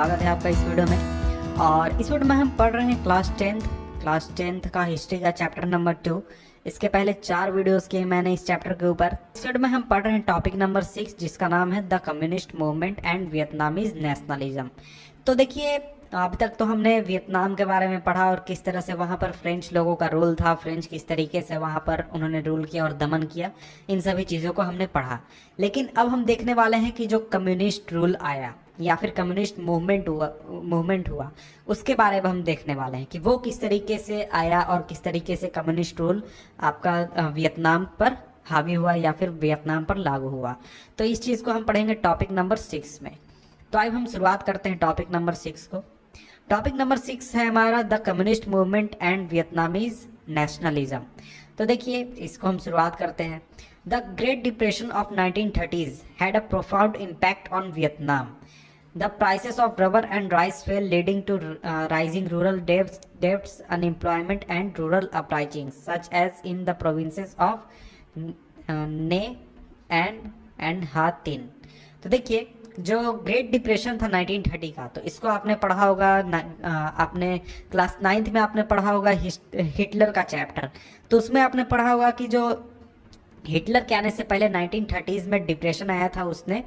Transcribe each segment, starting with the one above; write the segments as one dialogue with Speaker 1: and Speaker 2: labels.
Speaker 1: स्वागत है आपका इस वीडियो में। और इस वीडियो में हम पढ़ रहे हैं क्लास टेंथ का हिस्ट्री का चैप्टर नंबर 2। इसके पहले 4 वीडियोस किए मैंने इस चैप्टर के ऊपर। इस वीडियो में हम पढ़ रहे हैं टॉपिक नंबर 6, जिसका नाम है the communist movement and Vietnamese nationalism. तो देखिए, अभी तक तो हमने वियतनाम के बारे में पढ़ा और किस तरह से वहाँ पर फ्रेंच लोगों का रूल था, फ्रेंच किस तरीके से वहाँ पर उन्होंने रूल किया और दमन किया, इन सभी चीज़ों को हमने पढ़ा। लेकिन अब हम देखने वाले हैं कि जो कम्युनिस्ट रूल आया या फिर कम्युनिस्ट मूवमेंट हुआ उसके बारे में हम देखने वाले हैं कि वो किस तरीके से आया और किस तरीके से कम्युनिस्ट रूल आपका वियतनाम पर हावी हुआ या फिर वियतनाम पर लागू हुआ। तो इस चीज़ को हम पढ़ेंगे टॉपिक नंबर 6 में। तो आइए हम शुरुआत करते हैं टॉपिक नंबर 6 को। टॉपिक नंबर 6 है हमारा the communist movement and Vietnamese nationalism. तो देखिए, इसको हम शुरुआत करते हैं। The great depression of 1930s had a profound impact on Vietnam. The prices of rubber and rice fell, leading to rising rural debts, unemployment, and rural uprisings, such as in the provinces of Ne and Ha Tin। तो देखिए, जो great depression था 1930 का, तो इसको आपने पढ़ा होगा, आपने क्लास 9th में आपने पढ़ा होगा हिटलर का चैप्टर। तो उसमें आपने पढ़ा होगा कि जो हिटलर के आने से पहले 1930s में डिप्रेशन आया था, उसने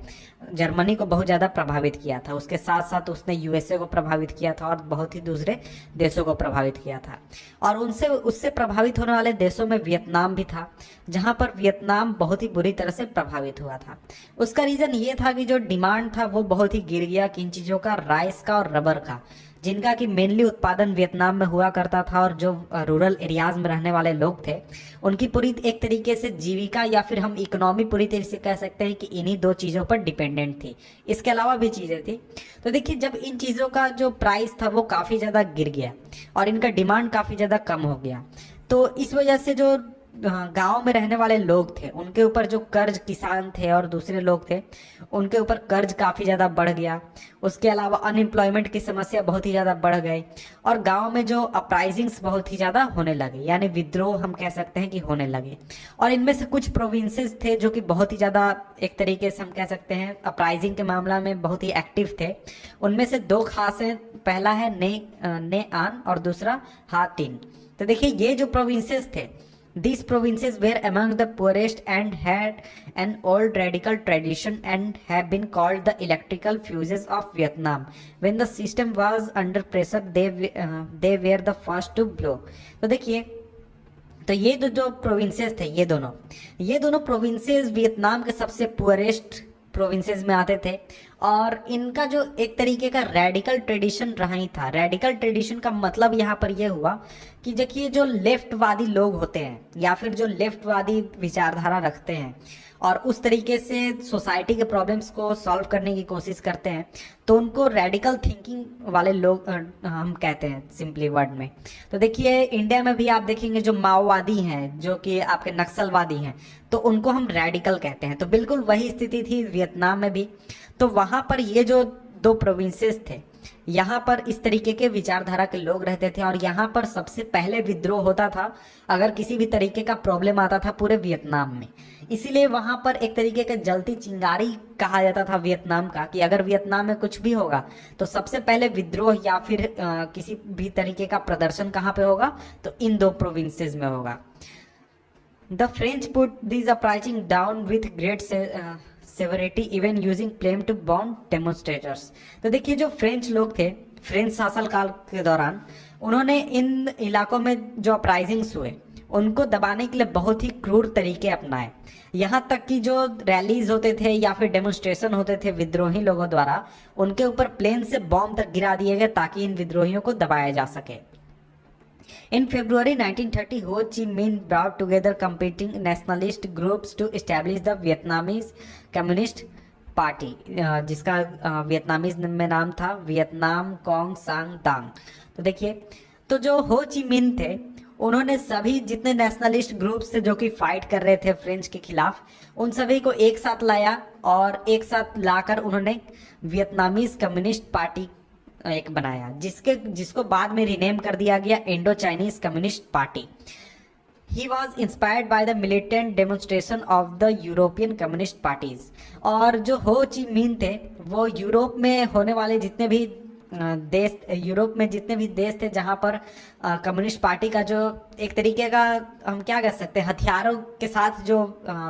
Speaker 1: जर्मनी को बहुत ज़्यादा प्रभावित किया था। उसके साथ साथ उसने यूएसए को प्रभावित किया था और बहुत ही दूसरे देशों को प्रभावित किया था। और उससे प्रभावित होने वाले देशों में वियतनाम भी था, जहां पर वियतनाम बहुत ही बुरी तरह से प्रभावित हुआ था। उसका रीज़न ये था कि जो डिमांड था वो बहुत ही गिर गया, किन चीज़ों का, राइस का और रबर का, जिनका कि मेनली उत्पादन वियतनाम में हुआ करता था। और जो रूरल एरियाज में रहने वाले लोग थे, उनकी पूरी एक तरीके से जीविका या फिर हम इकोनॉमी पूरी तरीके से कह सकते हैं कि इन्हीं 2 चीज़ों पर डिपेंडेंट थी। इसके अलावा भी चीज़ें थी। तो देखिए, जब इन चीज़ों का जो प्राइस था वो काफ़ी ज़्यादा गिर गया और इनका डिमांड काफ़ी ज़्यादा कम हो गया, तो इस वजह से जो गांव में रहने वाले लोग थे, उनके ऊपर जो कर्ज, किसान थे और दूसरे लोग थे, उनके ऊपर कर्ज काफ़ी ज़्यादा बढ़ गया। उसके अलावा अनएम्प्लॉयमेंट की समस्या बहुत ही ज़्यादा बढ़ गई और गांव में जो अपराइजिंग्स बहुत ही ज़्यादा होने लगे, यानी विद्रोह हम कह सकते हैं कि होने लगे। और इनमें से कुछ प्रोविंसेस थे जो कि बहुत ही ज़्यादा एक तरीके से हम कह सकते हैं अपराइजिंग के मामला में बहुत ही एक्टिव थे। उनमें से 2 खास हैं, पहला है ने आन और दूसरा हा तिन। तो देखिए, ये जो प्रोविंसेस थे, these provinces were among the poorest and had an old radical tradition and have been called the electrical fuses of Vietnam. When the system was under pressure, they were the first to blow। तो देखिए, तो ये जो provinces थे, ये दोनों provinces Vietnam के सबसे पुअरेस्ट प्रोविंसेस में आते थे। और इनका जो एक तरीके का रेडिकल ट्रेडिशन रहा ही था। रेडिकल ट्रेडिशन का मतलब यहाँ पर यह हुआ कि देखिए, जो लेफ्टवादी लोग होते हैं या फिर जो लेफ्टवादी विचारधारा रखते हैं और उस तरीके से सोसाइटी के प्रॉब्लम्स को सॉल्व करने की कोशिश करते हैं, तो उनको रेडिकल थिंकिंग वाले लोग हम कहते हैं सिंपली वर्ड में। तो देखिए, इंडिया में भी आप देखेंगे जो माओवादी हैं, जो कि आपके नक्सलवादी हैं, तो उनको हम रेडिकल कहते हैं। तो बिल्कुल वही स्थिति थी वियतनाम में भी। तो वहाँ पर ये जो 2 प्रोविंसेस थे, यहाँ पर इस तरीके के विचारधारा के लोग रहते थे और यहाँ पर सबसे पहले विद्रोह होता था अगर किसी भी तरीके का प्रॉब्लम आता था पूरे वियतनाम में। इसीलिए वहाँ पर एक तरीके का जलती चिंगारी कहा जाता था वियतनाम का, कि अगर वियतनाम में कुछ भी होगा तो सबसे पहले विद्रोह या फिर किसी भी तरीके का प्रदर्शन कहाँ पे होगा, तो इन 2 प्रोविंसेस में होगा। The French put this uprising down with great severity, even using flame to burn demonstrators. तो देखिए, जो फ्रेंच लोग थे, फ्रेंच शासनकाल के दौरान उन्होंने इन इलाकों में जो अपराइजिंग्स हुए उनको दबाने के लिए बहुत ही क्रूर तरीके अपनाए। यहाँ तक कि जो रैलीज होते थे या फिर डेमोन्स्ट्रेशन होते थे विद्रोही लोगों द्वारा, उनके ऊपर प्लेन से बॉम्ब तक गिरा दिए गए ताकि इन विद्रोहियों को दबाया जा सके। In February 1930, Ho Chi Minh brought together competing nationalist groups to establish the Vietnamese Communist Party, जिसका वियतनामीज में नाम था वियतनाम कोंग सांग दांग। तो देखिए, तो जो हो ची मिन थे, उन्होंने सभी जितने नेशनलिस्ट ग्रुप्स थे जो कि फाइट कर रहे थे फ्रेंच के खिलाफ, उन सभी को एक साथ लाया और एक साथ लाकर उन्होंने वियतनामीज कम्युनिस्ट पार्टी एक बनाया, जिसको बाद में रीनेम कर दिया गया Indo Chinese communist party. He was inspired by the militant demonstration of the European Communist Parties। और जो हो ची मिन थे, वो यूरोप में होने वाले जितने भी देश, यूरोप में जितने भी देश थे जहाँ पर कम्युनिस्ट पार्टी का जो एक तरीके का हम क्या कह सकते हैं हथियारों के साथ जो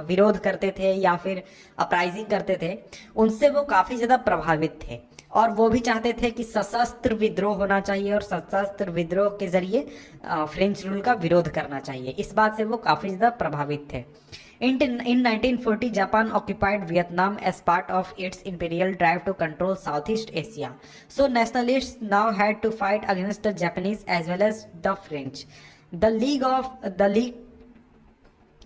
Speaker 1: विरोध करते थे या फिर अपराइजिंग करते थे, उनसे वो काफ़ी ज़्यादा प्रभावित थे और वो भी चाहते थे कि सशस्त्र विद्रोह होना चाहिए और सशस्त्र विद्रोह के जरिए फ्रेंच रूल का विरोध करना चाहिए। इस बात से वो काफ़ी ज़्यादा प्रभावित थे। In 1940, Japan occupied Vietnam as part of its imperial drive to control Southeast Asia. So nationalists now had to fight against the Japanese as well as the French. The League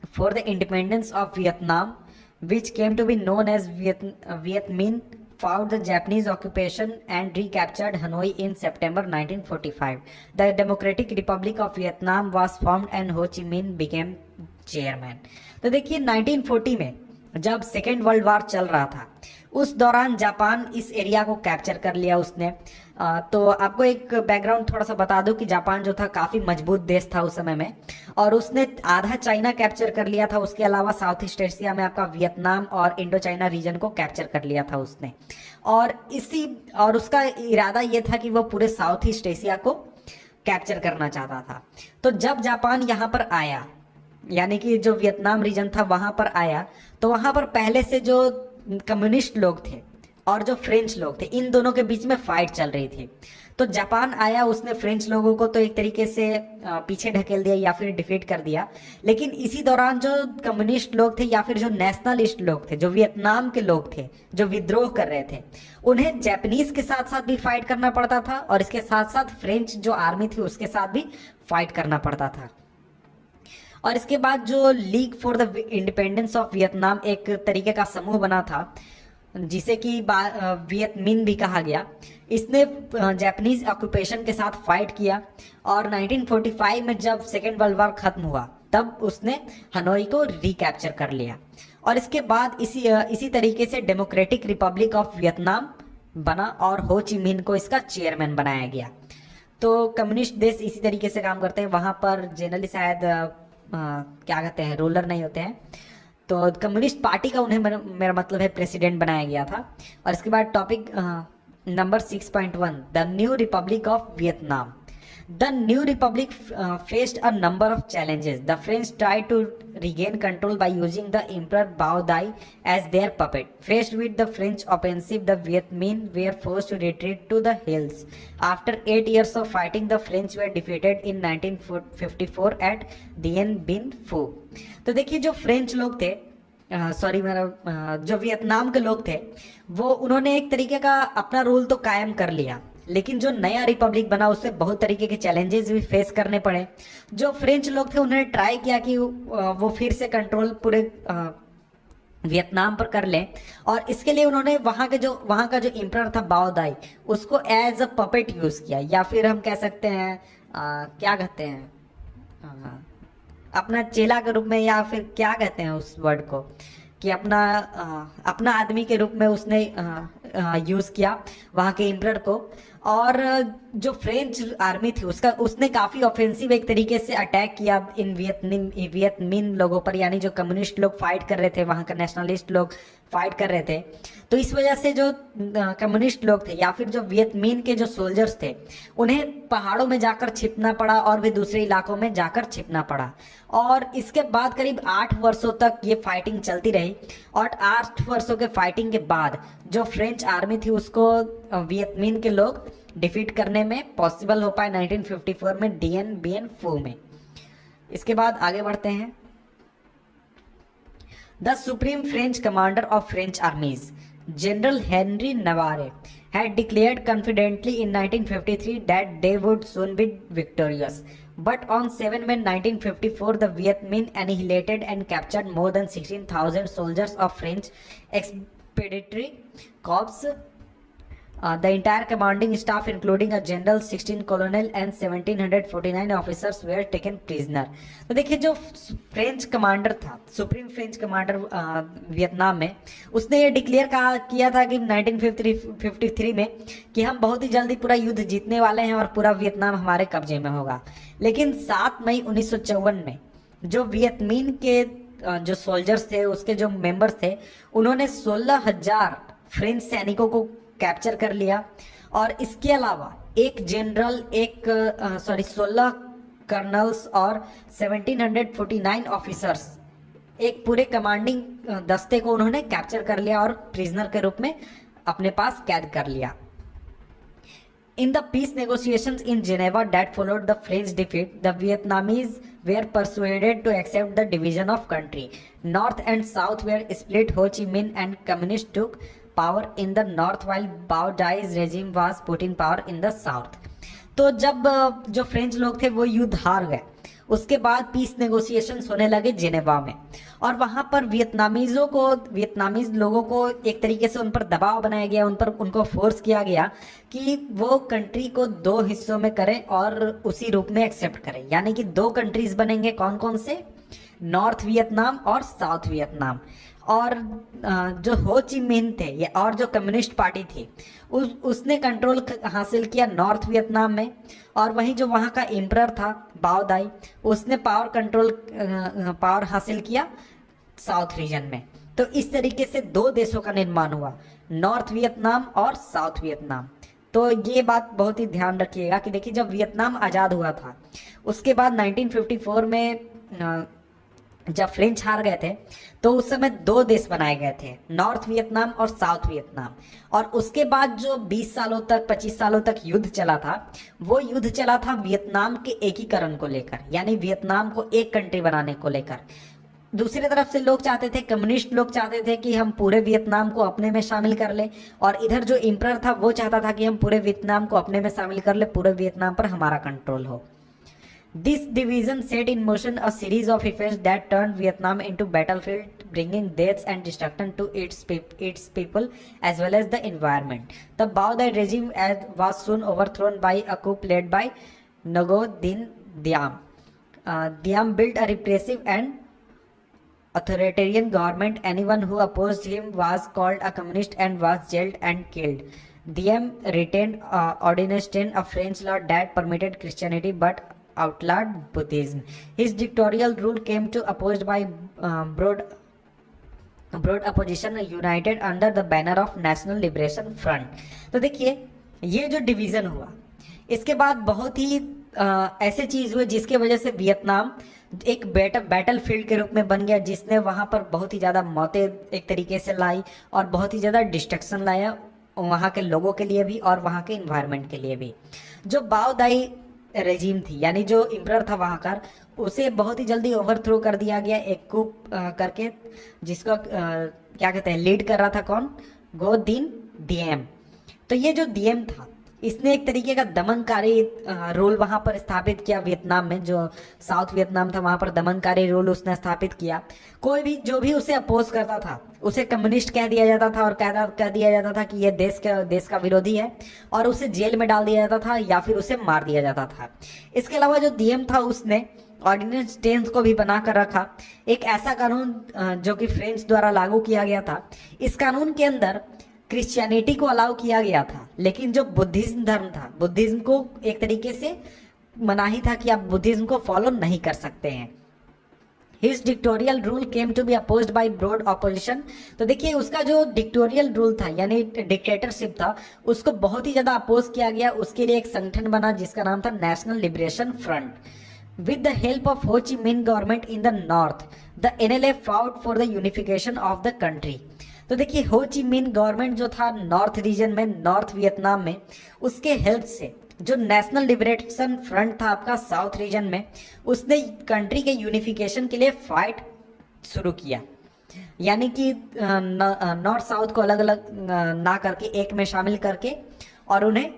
Speaker 1: for the Independence of Vietnam, which came to be known as Viet Minh, fought the Japanese occupation and recaptured Hanoi in September 1945. The Democratic Republic of Vietnam was formed and Ho Chi Minh became chairman. तो देखिए 1940 में जब second world war चल रहा था उस दौरान Japan इस एरिया को कैप्चर कर लिया उसने। तो आपको एक बैकग्राउंड थोड़ा सा बता दूं कि जापान जो था काफ़ी मजबूत देश था उस समय में और उसने आधा चाइना कैप्चर कर लिया था। उसके अलावा साउथ ईस्ट एशिया में आपका वियतनाम और इंडो चाइना रीजन को कैप्चर कर लिया था उसने और उसका इरादा ये था कि वो पूरे साउथ ईस्ट एशिया को कैप्चर करना चाहता था। तो जब जापान यहाँ पर आया, यानी कि जो वियतनाम रीजन था वहाँ पर आया, तो वहाँ पर पहले से जो कम्युनिस्ट लोग थे और जो फ्रेंच लोग थे, इन दोनों के बीच में फाइट चल रही थी। तो जापान आया, उसने फ्रेंच लोगों को तो एक तरीके से पीछे ढकेल दिया या फिर डिफीट कर दिया। लेकिन इसी दौरान जो कम्युनिस्ट लोग थे या फिर जो नेशनलिस्ट लोग थे, जो वियतनाम के लोग थे, जो विद्रोह कर रहे थे, उन्हें जापानीज के साथ साथ भी फाइट करना पड़ता था और इसके साथ साथ फ्रेंच जो आर्मी थी उसके साथ भी फाइट करना पड़ता था। और इसके बाद जो league for the independence of Vietnam एक तरीके का समूह बना था जिसे कि वियत मिन भी कहा गया, इसने जापानीज ऑक्यूपेशन के साथ फाइट किया और 1945 में जब सेकेंड वर्ल्ड वॉर खत्म हुआ तब उसने हनोई को रिकैप्चर कर लिया और इसके बाद इसी तरीके से डेमोक्रेटिक रिपब्लिक ऑफ वियतनाम बना और हो ची मिन को इसका चेयरमैन बनाया गया। तो कम्युनिस्ट देश इसी तरीके से काम करते हैं, वहाँ पर जनरली शायद क्या कहते हैं रूलर नहीं होते हैं। तो कम्युनिस्ट पार्टी का उन्हें मेरा मतलब है प्रेसिडेंट बनाया गया था। और इसके बाद topic number 6.1 the new Republic of Vietnam. The new republic faced a number of challenges. The French tried to regain control by using the Emperor Bao Dai as their puppet. Faced with the French offensive, the Viet Minh were forced to retreat to the hills. After 8 years of fighting, the French were defeated in 1954 at Dien Bien Phu. तो देखिए जो French लोग थे जो Vietnam के लोग थे वो उन्होंने एक तरीके का अपना रूल तो कायम कर लिया, लेकिन जो नया रिपब्लिक बना उससे बहुत तरीके के चैलेंजेस भी फेस करने पड़े। जो फ्रेंच लोग थे उन्होंने ट्राई किया कि वो फिर से कंट्रोल पूरे वियतनाम पर कर लें और इसके लिए उन्होंने वहाँ का जो एम्परर था बाओ दाई उसको एज अ पपेट यूज़ किया या फिर हम कह सकते हैं क्या कहते हैं अपना चेला के रूप में या फिर क्या कहते हैं उस वर्ड को कि अपना आदमी के रूप में उसने यूज़ किया वहाँ के एम्परर को। और जो फ्रेंच आर्मी थी उसने काफ़ी ऑफेंसिव एक तरीके से अटैक किया इन वियत मिन लोगों पर, यानी जो कम्युनिस्ट लोग फाइट कर रहे थे, वहाँ का नेशनलिस्ट लोग फाइट कर रहे थे। तो इस वजह से जो कम्युनिस्ट लोग थे या फिर जो वियत मिन के जो सोल्जर्स थे उन्हें पहाड़ों में जाकर छिपना पड़ा और भी दूसरे इलाकों में जाकर छिपना पड़ा। और इसके बाद करीब 8 वर्षों तक ये फाइटिंग चलती रही और 8 वर्षों के फाइटिंग के बाद जो फ्रेंच आर्मी थी उसको वियत मिन के लोग डिफीट करने में पॉसिबल हो पाए 1954 में डियन बियन फू में। इसके बाद आगे बढ़ते हैं। The supreme French commander of French armies general Henri Navarre had declared confidently in 1953 that they would soon be victorious. But on 7 May 1954, the Viet Minh annihilated and captured more than 16,000 soldiers of French Expeditionary Corps. The entire commanding staff, including a general, 16 colonel and 1,749 officers, were taken prisoner. तो देखिए जो French commander था, supreme French commander Vietnam में, उसने ये declare किया था कि 1953 में कि हम बहुत ही जल्दी पूरा युद्ध जीतने वाले हैं और पूरा वियतनाम हमारे कब्जे में होगा। लेकिन 7 मई 1954 में जो वियत मिन के जो सोल्जर्स थे, उसके जो मेंबर्स थे, उन्होंने 16,000 फ्रेंच सैनिकों को कैप्चर कर लिया। और इसके अलावा एक जनरल, 16 कर्नल्स और 1749 ऑफिसर्स, एक पूरे कमांडिंग दस्ते को उन्होंने कैप्चर कर लिया और प्रिजनर के रूप में अपने पास कैद कर लिया। In the peace negotiations in Geneva that followed the French defeat, the Vietnamese were persuaded to accept the division of country. North and South were split. Ho Chi Minh and Communists took power in the north while Bao Dai's regime was put in power in the south. तो जब जो French लोग थे वो युद्ध हार गए, उसके बाद पीस नेगोशिएशंस होने लगे जेनेवा में, और वहां पर वियतनामीज लोगों को एक तरीके से उन पर दबाव बनाया गया, उनको फोर्स किया गया कि वो कंट्री को 2 हिस्सों में करें और उसी रूप में एक्सेप्ट करें। यानी कि 2 कंट्रीज बनेंगे, कौन कौन से? नॉर्थ वियतनाम और साउथ वियतनाम। और जो हो ची मिन थे और जो कम्युनिस्ट पार्टी थी उसने कंट्रोल हासिल किया नॉर्थ वियतनाम में, और वहीं जो वहाँ का एम्परर था बाओ दाई, उसने पावर हासिल किया साउथ रीजन में। तो इस तरीके से 2 देशों का निर्माण हुआ, नॉर्थ वियतनाम और साउथ वियतनाम। तो ये बात बहुत ही ध्यान रखिएगा कि देखिए जब वियतनाम आज़ाद हुआ था उसके बाद 1954 में जब फ्रेंच हार गए थे तो उस समय 2 देश बनाए गए थे, नॉर्थ वियतनाम और साउथ वियतनाम। और उसके बाद जो 20 सालों तक 25 सालों तक युद्ध चला था, वो युद्ध चला था वियतनाम के एकीकरण को लेकर, यानी वियतनाम को एक कंट्री बनाने को लेकर। दूसरी तरफ से लोग चाहते थे, कम्युनिस्ट लोग चाहते थे कि हम पूरे वियतनाम को अपने में शामिल कर ले, और इधर जो एम्परर था वो चाहता था कि हम पूरे वियतनाम को अपने में शामिल कर ले, पूरे वियतनाम पर हमारा कंट्रोल हो। This division set in motion a series of events that turned Vietnam into battlefield, bringing deaths and destruction to its people as well as the environment. The Bao Dai regime was soon overthrown by a coup led by Ngo Dinh Diem. Diem built a repressive and authoritarian government. Anyone who opposed him was called a communist and was jailed and killed. Diem retained Ordinance 10, a French law that permitted Christianity but outlawed Buddhism. His dictatorial rule came to opposed by broad opposition united under the banner of National Liberation Front. तो देखिए ये जो division हुआ इसके बाद बहुत ही ऐसे चीज हुए जिसके वजह से वियतनाम एक बैटल फील्ड के रूप में बन गया, जिसने वहां पर बहुत ही ज्यादा मौतें एक तरीके से लाई और बहुत ही ज्यादा डिस्ट्रक्शन लाया वहां के लोगों के लिए भी और वहां के इन्वायरमेंट के लिए भी। जो बाओ दाई रेजिम थी, यानी जो इम्परर था वहाँ का, उसे बहुत ही जल्दी ओवरथ्रो कर दिया गया एक coup करके, जिसको क्या कहते हैं लीड कर रहा था कौन? गो दिन दिएम। तो ये जो दिएम था इसने एक तरीके का दमनकारी रोल वहाँ पर स्थापित किया वियतनाम में, जो साउथ वियतनाम था वहाँ पर दमनकारी रोल उसने स्थापित किया। कोई भी जो भी उसे अपोज करता था उसे कम्युनिस्ट कह दिया जाता था और कह दिया जाता था कि ये देश का विरोधी है, और उसे जेल में डाल दिया जाता था या फिर उसे मार दिया जाता था। इसके अलावा जो दिएम था उसने ऑर्डिनेंस 10 को भी बना कर रखा, एक ऐसा कानून जो कि फ्रेंच द्वारा लागू किया गया था। इस कानून के अंदर क्रिश्चियनिटी को अलाउ किया गया था, लेकिन जो बुद्धिज्म धर्म था, बुद्धिज्म को एक तरीके से मनाही था कि आप बुद्धिज्म को फॉलो नहीं कर सकते हैं। His dictatorial rule came to be opposed by broad opposition. तो देखिए उसका जो डिक्टोरियल रूल था यानी डिक्टेटरशिप था उसको बहुत ही ज़्यादा अपोज किया गया। उसके लिए एक संगठन बना जिसका नाम था national liberation front. With the help of Ho Chi Minh government in the north, the NLA fought for the unification of the country. तो देखिए हो ची मिन गवर्नमेंट जो था नॉर्थ रीजन में, नॉर्थ वियतनाम में, उसके हेल्प से जो नेशनल लिबरेशन फ्रंट था आपका साउथ रीजन में, उसने कंट्री के यूनिफिकेशन के लिए फाइट शुरू किया। यानी कि नॉर्थ साउथ को अलग अलग ना करके एक में शामिल करके और उन्हें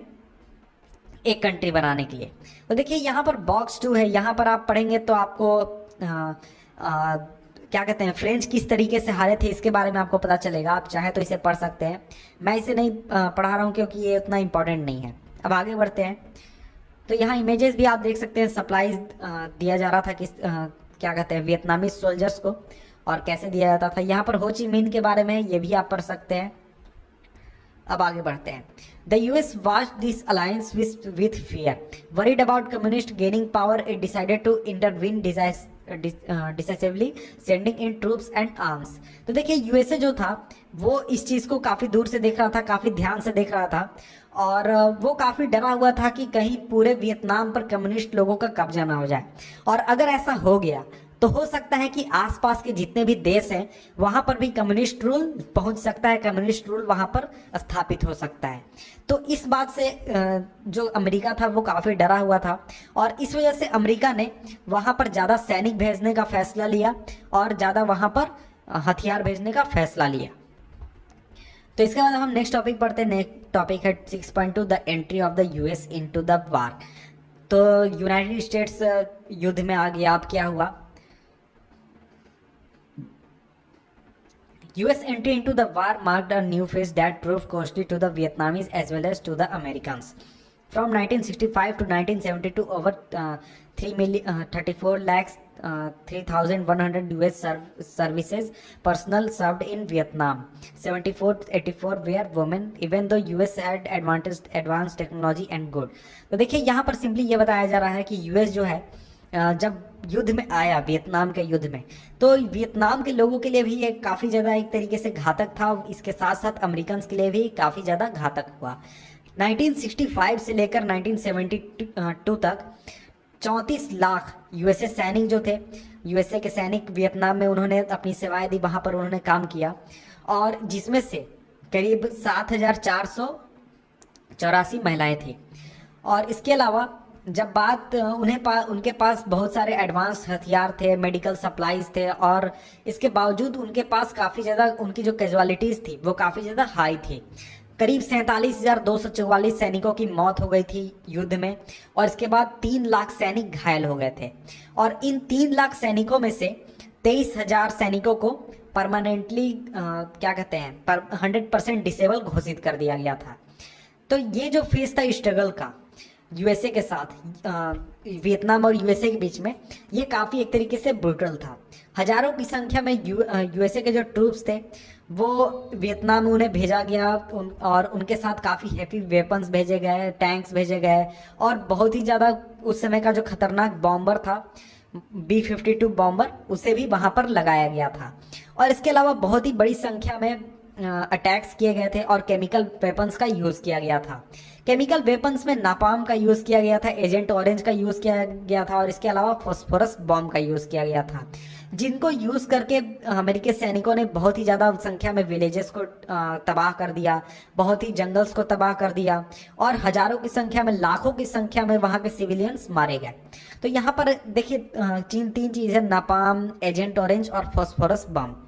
Speaker 1: एक कंट्री बनाने के लिए। तो देखिए यहाँ पर बॉक्स 2 है, यहाँ पर आप पढ़ेंगे तो आपको क्या कहते हैं फ्रेंच किस तरीके से हारे थे इसके बारे में आपको पता चलेगा। आप चाहे तो इसे पढ़ सकते हैं, मैं इसे नहीं पढ़ा रहा हूँ क्योंकि ये उतना इंपॉर्टेंट नहीं है। अब आगे बढ़ते हैं। तो यहाँ इमेजेस भी आप देख सकते हैं, सप्लाईज दिया जा रहा था किस क्या कहते हैं वियतनामी सोल्जर्स को और कैसे दिया जाता था। यहाँ पर हो ची मिन के बारे में ये भी आप पढ़ सकते हैं। अब आगे बढ़ते हैं। The US watched this alliance with fear. Worried about communists gaining power, it decided to intervene decisively sending in troops and arms. तो देखिए यूएसए जो था वो इस चीज़ को काफ़ी दूर से देख रहा था, काफ़ी ध्यान से देख रहा था, और वो काफ़ी डरा हुआ था कि कहीं पूरे वियतनाम पर कम्युनिस्ट लोगों का कब्जा ना हो जाए। और अगर ऐसा हो गया तो हो सकता है कि आसपास के जितने भी देश हैं वहां पर भी कम्युनिस्ट रूल पहुंच सकता है, कम्युनिस्ट रूल वहां पर स्थापित हो सकता है। तो इस बात से जो अमेरिका था वो काफ़ी डरा हुआ था, और इस वजह से अमेरिका ने वहां पर ज़्यादा सैनिक भेजने का फैसला लिया और ज़्यादा वहां पर हथियार भेजने का फैसला लिया। तो इसके बाद हम नेक्स्ट टॉपिक पढ़ते हैं। नेक्स्ट टॉपिक है 6.2 the entry of the US into the war. तो यूनाइटेड स्टेट्स युद्ध में आ गया। अब क्या हुआ? US entry into the war marked a new phase that proved costly to the Vietnamese as well as to the Americans. From 1965 to 1972, over 34 lakhs 3,100 US services personnel served in Vietnam. 74-84 were women, even though US had advanced technology and good. तो देखिए यहाँ पर simply ये बताया जा रहा है कि यूएस जो है जब युद्ध में आया, वियतनाम के युद्ध में, तो वियतनाम के लोगों के लिए भी ये काफ़ी ज़्यादा एक तरीके से घातक था। इसके साथ साथ अमेरिकन के लिए भी काफ़ी ज़्यादा घातक हुआ। 1965 से लेकर 1972 तक 34 लाख यूएसए सैनिक जो थे, यूएसए के सैनिक वियतनाम में उन्होंने अपनी सेवाएं दी, वहाँ पर उन्होंने काम किया, और जिसमें से करीब 7,484 महिलाएं थी। और इसके अलावा जब बात उनके पास बहुत सारे एडवांस हथियार थे, मेडिकल सप्लाईज थे, और इसके बावजूद उनके पास काफ़ी ज़्यादा उनकी जो कैजुअलिटीज़ थी वो काफ़ी ज़्यादा हाई थी। करीब 47,244 सैनिकों की मौत हो गई थी युद्ध में, और इसके बाद 3 लाख सैनिक घायल हो गए थे। और इन 3 लाख सैनिकों में से 23,000 सैनिकों को परमानेंटली क्या कहते हैं 100% डिसेबल घोषित कर दिया गया था। तो ये जो फेज था स्ट्रगल का यूएसए के साथ, वियतनाम और यूएसए के बीच में, ये काफ़ी एक तरीके से ब्रूटल था। हजारों की संख्या में यूएसए के जो ट्रूप्स थे वो वियतनाम में उन्हें भेजा गया, और उनके साथ काफ़ी हैवी वेपन्स भेजे गए, टैंक्स भेजे गए, और बहुत ही ज़्यादा उस समय का जो खतरनाक बॉम्बर था B-52 बॉम्बर, उसे भी वहाँ पर लगाया गया था। और इसके अलावा बहुत ही बड़ी संख्या में अटैक्स किए गए थे और केमिकल वेपन्स का यूज़ किया गया था। केमिकल वेपन्स में नापाम का यूज़ किया गया था, एजेंट ऑरेंज का यूज़ किया गया था, और इसके अलावा फॉस्फोरस बॉम्ब का यूज़ किया गया था, जिनको यूज़ करके अमेरिकी सैनिकों ने बहुत ही ज़्यादा संख्या में विलेजेस को तबाह कर दिया, बहुत ही जंगल्स को तबाह कर दिया, और हजारों की संख्या में, लाखों की संख्या में वहाँ के सिविलियंस मारे गए। तो यहाँ पर देखिए 3 चीज़ें, नापाम, एजेंट ऑरेंज और फॉस्फोरस बॉम्ब,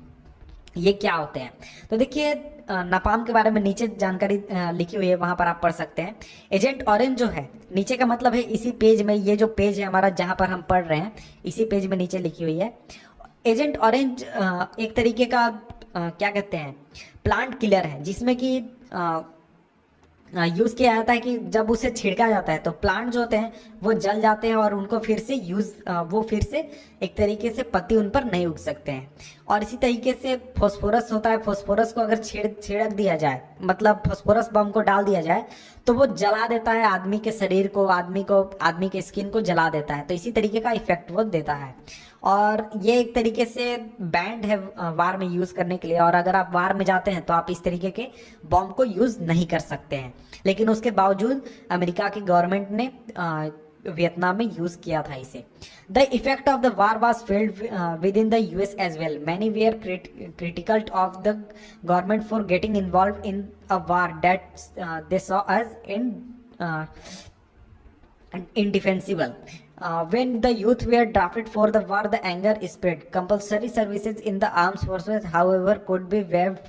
Speaker 1: ये क्या होते हैं? तो देखिए नापाम के बारे में नीचे जानकारी लिखी हुई है, वहाँ पर आप पढ़ सकते हैं। एजेंट ऑरेंज जो है, नीचे का मतलब है इसी पेज में, ये जो पेज है हमारा जहाँ पर हम पढ़ रहे हैं, इसी पेज में नीचे लिखी हुई है। एजेंट ऑरेंज एक तरीके का क्या कहते हैं प्लांट किलर है, जिसमें कि यूज़ किया जाता है कि जब उसे छिड़का जाता है तो प्लांट जो होते हैं वो जल जाते हैं, और उनको फिर से वो फिर से एक तरीके से पत्ती उन पर नहीं उग सकते हैं। और इसी तरीके से फॉस्फोरस होता है, फॉस्फोरस को अगर छिड़क दिया जाए, मतलब फॉस्फोरस बम को डाल दिया जाए, तो वो जला देता है आदमी के शरीर को, आदमी के स्किन को जला देता है। तो इसी तरीके का इफेक्ट वो देता है, और ये एक तरीके से बैंड है वार में यूज़ करने के लिए। और अगर आप वार में जाते हैं तो आप इस तरीके के बॉम्ब को यूज़ नहीं कर सकते हैं, लेकिन उसके बावजूद अमेरिका की गवर्नमेंट ने वियतनाम में यूज़ किया था इसे। The effect of the war was felt within the US as well. Many were critical of the government for getting involve in a war that they saw as indefensible. When the youth were drafted for the war, the anger spread. Compulsory services in the armed forces, however, could be waived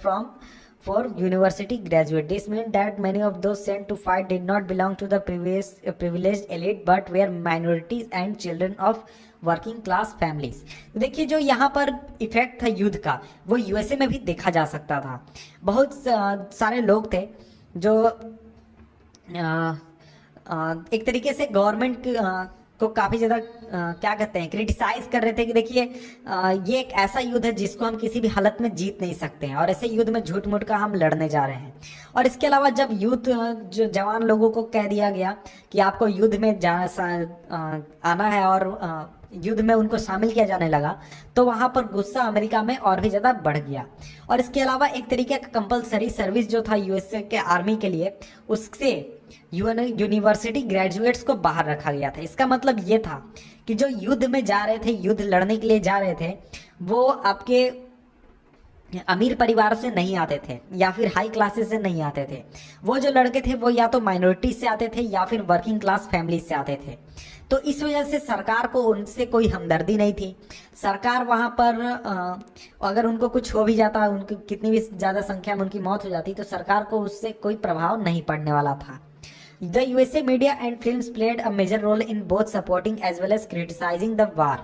Speaker 1: for university graduates. This meant that many of those sent to fight did not belong to the privileged elite, but were minorities and children of working class families. देखिए जो यहाँ पर effect था युद्ध का, वो USA में भी देखा जा सकता था। बहुत सारे लोग थे जो एक तरीके से गवर्नमेंट को काफी ज्यादा क्या कहते हैं, क्रिटिसाइज कर रहे थे कि देखिए ये एक ऐसा युद्ध है जिसको हम किसी भी हालत में जीत नहीं सकते हैं और ऐसे युद्ध में झूठ मूठ का हम लड़ने जा रहे हैं। और इसके अलावा जब युद्ध जो जवान लोगों को कह दिया गया कि आपको युद्ध में आना है और युद्ध में उनको शामिल किया जाने लगा, तो वहां पर गुस्सा अमेरिका में और भी ज्यादा बढ़ गया। और इसके अलावा एक तरीके का कंपलसरी सर्विस जो था यूएसए के आर्मी के लिए, उससे यूनिवर्सिटी ग्रेजुएट्स को बाहर रखा गया था। इसका मतलब ये था कि जो युद्ध में जा रहे थे, युद्ध लड़ने के लिए जा रहे थे, वो आपके अमीर परिवार से नहीं आते थे या फिर हाई क्लासेस से नहीं आते थे। वो जो लड़के थे वो या तो माइनॉरिटी से आते थे या फिर वर्किंग क्लास फैमिली से आते थे। तो इस वजह से सरकार को उनसे कोई हमदर्दी नहीं थी। सरकार वहाँ पर अगर उनको कुछ हो भी जाता, उनकी कितनी भी ज़्यादा संख्या में उनकी मौत हो जाती, तो सरकार को उससे कोई प्रभाव नहीं पड़ने वाला था। The USA media and films played a major role in both supporting as well as criticizing the war.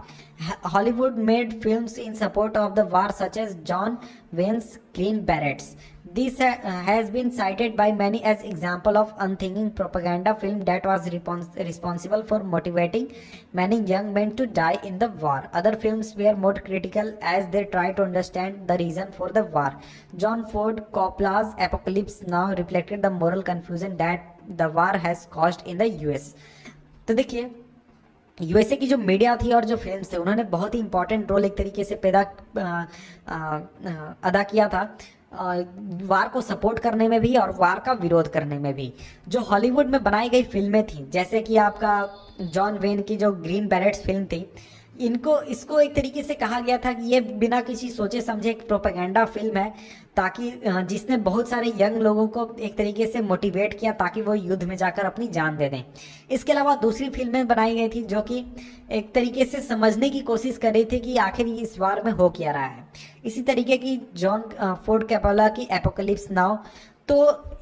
Speaker 1: Hollywood made films in support of the war such as John Wayne's Green Berets. This has been cited by many as example of unthinking propaganda film that was responsible for motivating many young men to die in the war. Other films were more critical as they tried to understand the reason for the war. John Ford Coppola's Apocalypse Now reflected the moral confusion that the war has caused in the US. तो देखिए USA की जो media थी और जो films थे, उन्होंने बहुत ही इंपॉर्टेंट रोल एक तरीके से अदा किया था वार को सपोर्ट करने में भी और वार का विरोध करने में भी। जो हॉलीवुड में बनाई गई फिल्में थी, जैसे कि आपका जॉन वेन की जो ग्रीन बैरेट्स फिल्म थी, इसको एक तरीके से कहा गया था कि ये बिना किसी सोचे समझे एक प्रोपेगेंडा फिल्म है, ताकि जिसने बहुत सारे यंग लोगों को एक तरीके से मोटिवेट किया ताकि वो युद्ध में जाकर अपनी जान दे दें। इसके अलावा दूसरी फिल्में बनाई गई थी जो कि एक तरीके से समझने की कोशिश कर रही थी कि आखिर इस वार में हो क्या रहा है। इसी तरीके की जॉन फोर्ड कैपोला की एपोकलिप्स नाउ, तो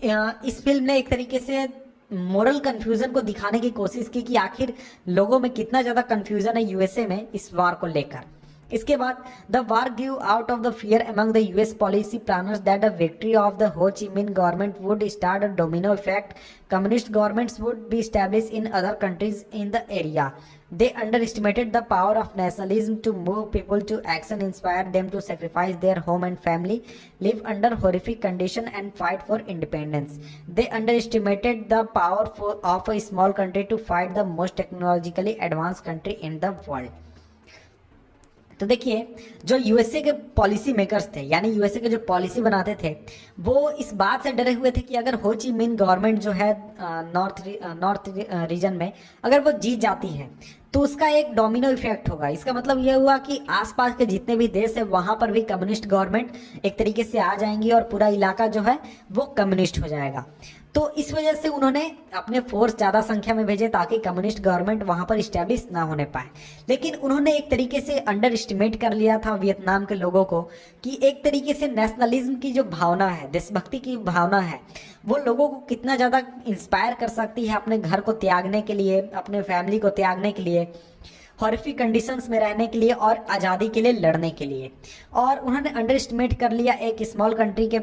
Speaker 1: इस फिल्म ने एक तरीके से मोरल कंफ्यूजन को दिखाने की कोशिश की कि आखिर लोगों में कितना ज़्यादा कंफ्यूजन है यूएसए में इस वार को लेकर। इसके बाद the war give out of the fear among the US policy planners that the victory of the हो ची मिन government would start a domino effect. Communist governments would be established in other countries in the area. They underestimated the power of nationalism to move people to action, inspire them to sacrifice their home and family, live under horrific conditions and fight for independence. They underestimated the power of a small country to fight the most technologically advanced country in the world. तो देखिए जो USA के policy makers थे, यानी USA के जो policy बनाते थे, वो इस बात से डरे हुए थे कि अगर हो ची मिन गवर्नमेंट जो है नॉर्थ रीजन में अगर वो जीत जाती है तो उसका एक डोमिनो इफेक्ट होगा। इसका मतलब यह हुआ कि आसपास के जितने भी देश है वहां पर भी कम्युनिस्ट गवर्नमेंट एक तरीके से आ जाएंगी और पूरा इलाका जो है वो कम्युनिस्ट हो जाएगा। तो इस वजह से उन्होंने अपने फोर्स ज़्यादा संख्या में भेजे ताकि कम्युनिस्ट गवर्नमेंट वहां पर इस्टेब्लिश ना होने पाए। लेकिन उन्होंने एक तरीके से अंडर एस्टिमेट कर लिया था वियतनाम के लोगों को कि एक तरीके से नेशनलिज्म की जो भावना है, देशभक्ति की भावना है, वो लोगों को कितना ज़्यादा इंस्पायर कर सकती है अपने घर को त्यागने के लिए, अपने फैमिली को त्यागने के लिए, हॉरिफिक कंडीशंस में रहने के लिए और आज़ादी के लिए लड़ने के लिए। और उन्होंने अंडर एस्टिमेट कर लिया एक स्मॉल कंट्री के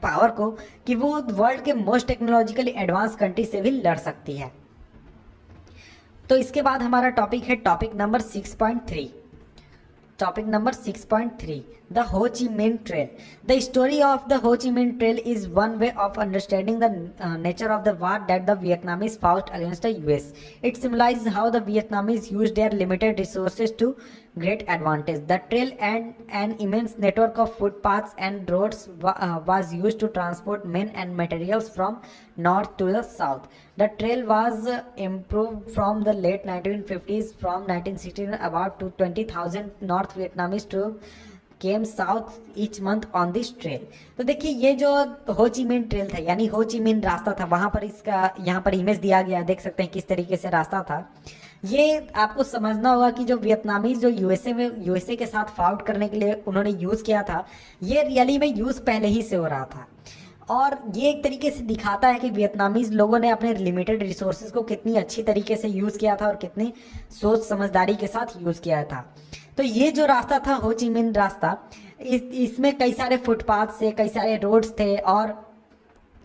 Speaker 1: पावर को कि वो वर्ल्ड के मोस्ट टेक्नोलॉजिकली एडवांस कंट्री से भी लड़ सकती है। तो इसके बाद हमारा टॉपिक है topic number 6.3। Topic number 6.3, the Ho Chi Minh Trail. The story of the Ho Chi Minh Trail is one way of understanding the nature of the war that the Vietnamese fought against the US. It symbolizes how the Vietnamese used their limited resources to great advantage. The trail and an immense network of footpaths and roads was used to transport men and materials from north to the south. The trail was improved from the late 1950s. From 1916, about 20,000 North Vietnamese troops came south each month on this trail. तो देखिए ये जो हो ची मिन trail था, यानी हो ची मिन रास्ता था, वहाँ पर इसका यहाँ पर इमेज दिया गया, देख सकते हैं किस तरीके से रास्ता था। ये आपको समझना होगा कि जो वियतनामीज जो यूएसए के साथ फाउट करने के लिए उन्होंने यूज़ किया था, ये रियली में यूज़ पहले ही से हो रहा था। और ये एक तरीके से दिखाता है कि वियतनामीज लोगों ने अपने लिमिटेड रिसोर्सेज को कितनी अच्छी तरीके से यूज़ किया था और कितनी सोच समझदारी के साथ यूज़ किया था। तो ये जो रास्ता था हो ची मिन रास्ता, इसमें कई सारे फुटपाथ से कई सारे रोड्स थे और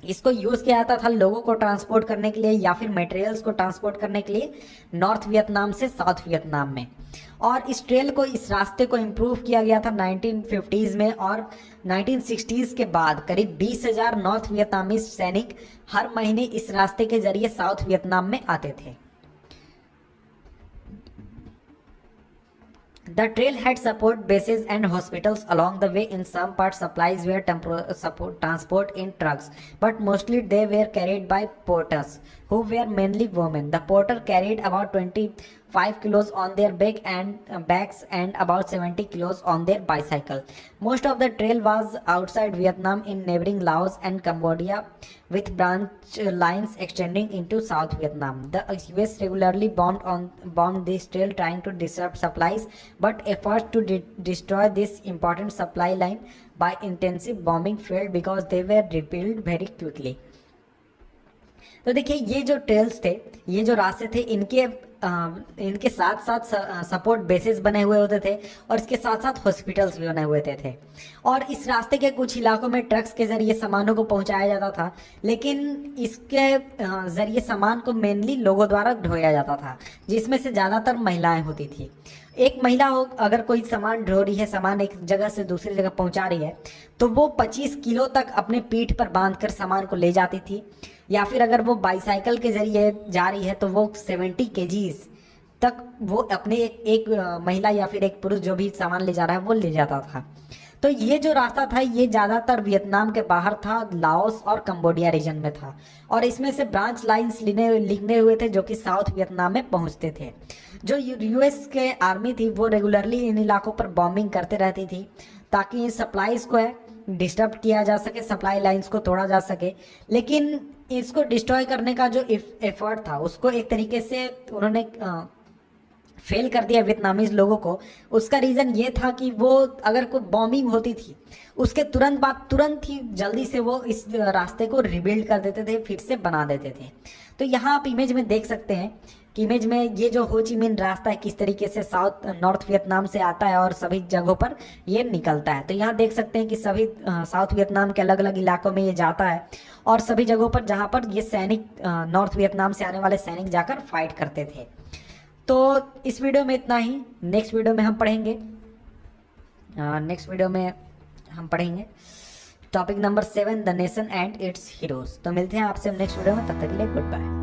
Speaker 1: इसको यूज किया जाता था लोगों को ट्रांसपोर्ट करने के लिए या फिर मटेरियल्स को ट्रांसपोर्ट करने के लिए नॉर्थ वियतनाम से साउथ वियतनाम में। और इस रास्ते को इम्प्रूव किया गया था 1950s में, और 1960s के बाद करीब 20,000 नॉर्थ वियतनामी सैनिक हर महीने इस रास्ते के जरिए साउथ वियतनाम में आते थे। The trail had support bases and hospitals along the way. In some parts, supplies were transport in trucks, but mostly they were carried by porters, who were mainly women. The porter carried about 25 kilos on their backs and about 70 kilos on their bicycle. Most of the trail was outside Vietnam in neighboring Laos and Cambodia, with branch lines extending into South Vietnam. The US regularly bombed this trail, trying to disrupt supplies, but efforts to destroy this important supply line by intensive bombing failed because they were repelled very quickly. तो देखिए, ये जो trails थे, ये जो रास्ते थे, इनके साथ साथ सपोर्ट बेसिस बने हुए होते थे और इसके साथ साथ हॉस्पिटल्स भी बने हुए थे। और इस रास्ते के कुछ इलाकों में ट्रक्स के ज़रिए सामानों को पहुंचाया जाता था, लेकिन इसके ज़रिए सामान को मेनली लोगों द्वारा ढोया जाता था, जिसमें से ज़्यादातर महिलाएं होती थी। एक महिला हो अगर कोई सामान ढो रही है, सामान एक जगह से दूसरी जगह पहुंचा रही है, तो वो 25 किलो तक अपने पीठ पर बांधकर सामान को ले जाती थी, या फिर अगर वो बाईसाइकिल के जरिए जा रही है तो वो 70 केजीज तक वो अपने एक महिला या फिर एक पुरुष जो भी सामान ले जा रहा है वो ले जाता था। तो ये जो रास्ता था ये ज़्यादातर वियतनाम के बाहर था, लाओस और कंबोडिया रीजन में था, और इसमें से ब्रांच लाइंस लिखने हुए थे जो कि साउथ वियतनाम में पहुंचते थे। जो यूएस के आर्मी थी वो रेगुलरली इन इलाकों पर बॉम्बिंग करते रहती थी ताकि सप्लाईज को है डिस्टर्ब किया जा सके, सप्लाई लाइंस को तोड़ा जा सके। लेकिन इसको डिस्ट्रॉय करने का जो एफर्ट था उसको एक तरीके से उन्होंने फेल कर दिया वियतनामीज लोगों को। उसका रीज़न ये था कि वो अगर कोई बॉम्बिंग होती थी उसके तुरंत ही जल्दी से वो इस रास्ते को रिबिल्ड कर देते थे, फिर से बना देते थे। तो यहाँ आप इमेज में देख सकते हैं कि इमेज में ये जो हो ची मिन रास्ता है किस तरीके से नॉर्थ वियतनाम से आता है और सभी जगहों पर ये निकलता है। तो यहाँ देख सकते हैं कि सभी साउथ वियतनाम के अलग अलग इलाकों में ये जाता है और सभी जगहों पर जहाँ पर ये सैनिक नॉर्थ वियतनाम से आने वाले सैनिक जाकर फाइट करते थे। तो इस वीडियो में इतना ही। नेक्स्ट वीडियो में हम पढ़ेंगे topic number 7, the nation and it's heroes. तो मिलते हैं आपसे नेक्स्ट वीडियो में, तब तक के लिए गुड बाय।